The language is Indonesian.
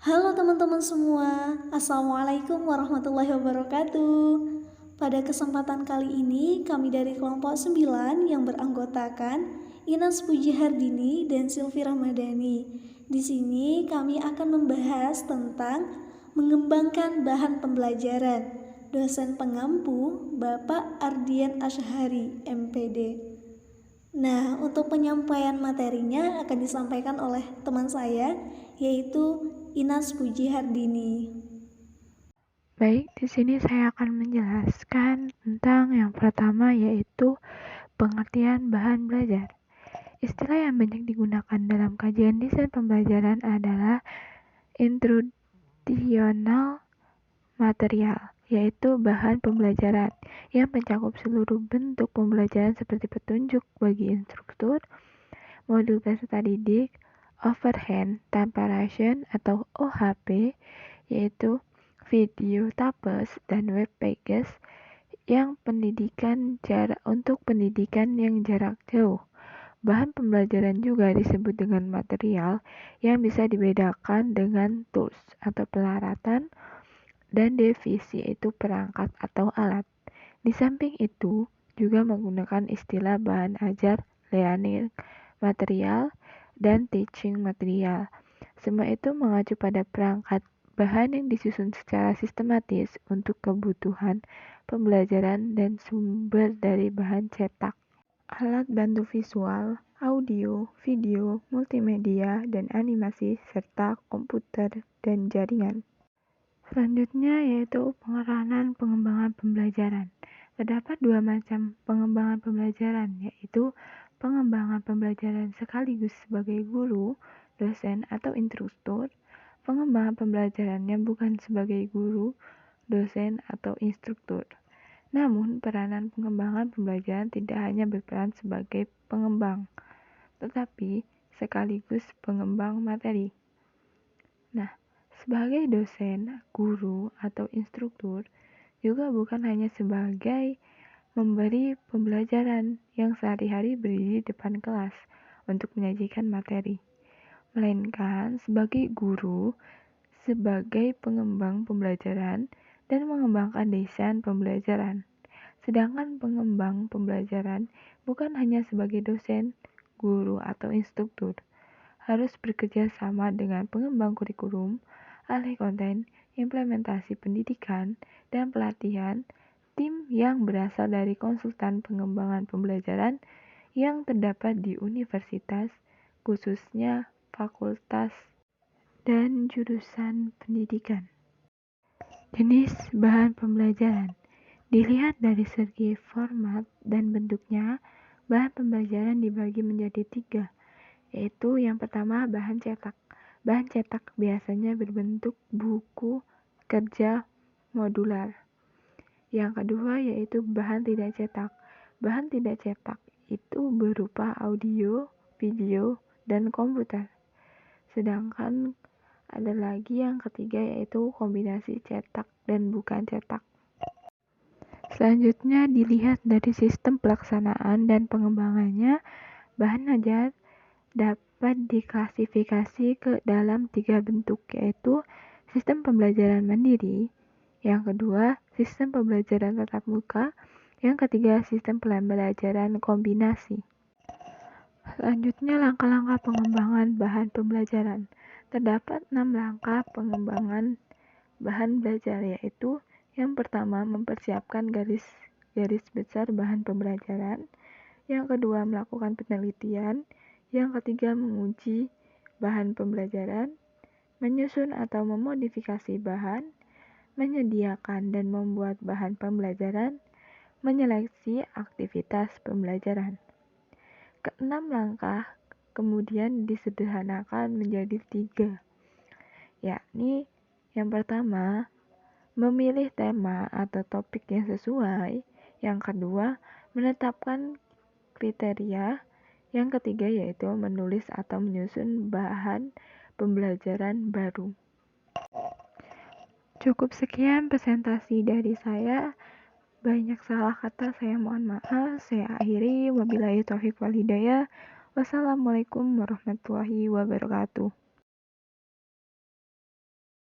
Halo teman-teman semua, Assalamualaikum warahmatullahi wabarakatuh. Pada kesempatan kali ini, kami dari kelompok 9 yang beranggotakan Inas Puji Hardini dan Silvi Ramadhani. Di sini kami akan membahas tentang mengembangkan bahan pembelajaran. Dosen pengampu Bapak Ardian Asyhari, MPD. Nah, untuk penyampaian materinya akan disampaikan oleh teman saya, yaitu Inas Puji Hardini. Baik, di sini saya akan menjelaskan tentang yang pertama yaitu pengertian bahan belajar. Istilah yang banyak digunakan dalam kajian desain pembelajaran adalah instructional material, yaitu bahan pembelajaran yang mencakup seluruh bentuk pembelajaran seperti petunjuk bagi instruktur, modul peserta didik, overhand tanpa ration atau OHP, yaitu video tapes dan web pages yang untuk pendidikan yang jarak jauh. Bahan pembelajaran juga disebut dengan material yang bisa dibedakan dengan tools atau peralatan dan device yaitu perangkat atau alat. Di samping itu juga menggunakan istilah bahan ajar, learning material, dan teaching material. Semua itu mengacu pada perangkat bahan yang disusun secara sistematis untuk kebutuhan pembelajaran dan sumber dari bahan cetak. Alat bantu visual, audio, video, multimedia, dan animasi, serta komputer dan jaringan. Selanjutnya yaitu pengarahan pengembangan pembelajaran. Terdapat dua macam pengembangan pembelajaran, yaitu pengembangan pembelajaran sekaligus sebagai guru, dosen, atau instruktur, pengembangan pembelajaran yang bukan sebagai guru, dosen, atau instruktur. Namun, peranan pengembangan pembelajaran tidak hanya berperan sebagai pengembang, tetapi sekaligus pengembang materi. Nah, sebagai dosen, guru, atau instruktur, juga bukan hanya sebagai memberi pembelajaran yang sehari-hari berdiri di depan kelas untuk menyajikan materi, melainkan sebagai guru, sebagai pengembang pembelajaran, dan mengembangkan desain pembelajaran. Sedangkan pengembang pembelajaran bukan hanya sebagai dosen, guru, atau instruktur, harus bekerja sama dengan pengembang kurikulum, ahli konten, implementasi pendidikan, dan pelatihan, tim yang berasal dari konsultan pengembangan pembelajaran yang terdapat di universitas, khususnya fakultas dan jurusan pendidikan. Jenis bahan pembelajaran. Dilihat dari segi format dan bentuknya, bahan pembelajaran dibagi menjadi 3, yaitu yang pertama bahan cetak. Bahan cetak biasanya berbentuk buku kerja modular. Yang kedua yaitu bahan tidak cetak. Bahan tidak cetak itu berupa audio, video, dan komputer. Sedangkan ada lagi yang ketiga yaitu kombinasi cetak dan bukan cetak. Selanjutnya dilihat dari sistem pelaksanaan dan pengembangannya, bahan ajar dapat diklasifikasi ke dalam 3 bentuk, yaitu sistem pembelajaran mandiri, yang kedua sistem pembelajaran tatap muka, yang ketiga sistem pembelajaran kombinasi. Selanjutnya langkah-langkah pengembangan bahan pembelajaran. Terdapat 6 langkah pengembangan bahan belajar, yaitu yang pertama mempersiapkan garis besar bahan pembelajaran, yang kedua melakukan penelitian, yang ketiga menguji bahan pembelajaran, menyusun atau memodifikasi bahan, menyediakan dan membuat bahan pembelajaran, menyeleksi aktivitas pembelajaran. Keenam langkah kemudian disederhanakan menjadi 3, yakni yang pertama memilih tema atau topik yang sesuai, yang kedua menetapkan kriteria, yang ketiga yaitu menulis atau menyusun bahan pembelajaran baru. Cukup sekian presentasi dari saya. Banyak salah kata, saya mohon maaf. Saya akhiri. Wabillahi taufiq wal hidayah. Wassalamualaikum warahmatullahi wabarakatuh.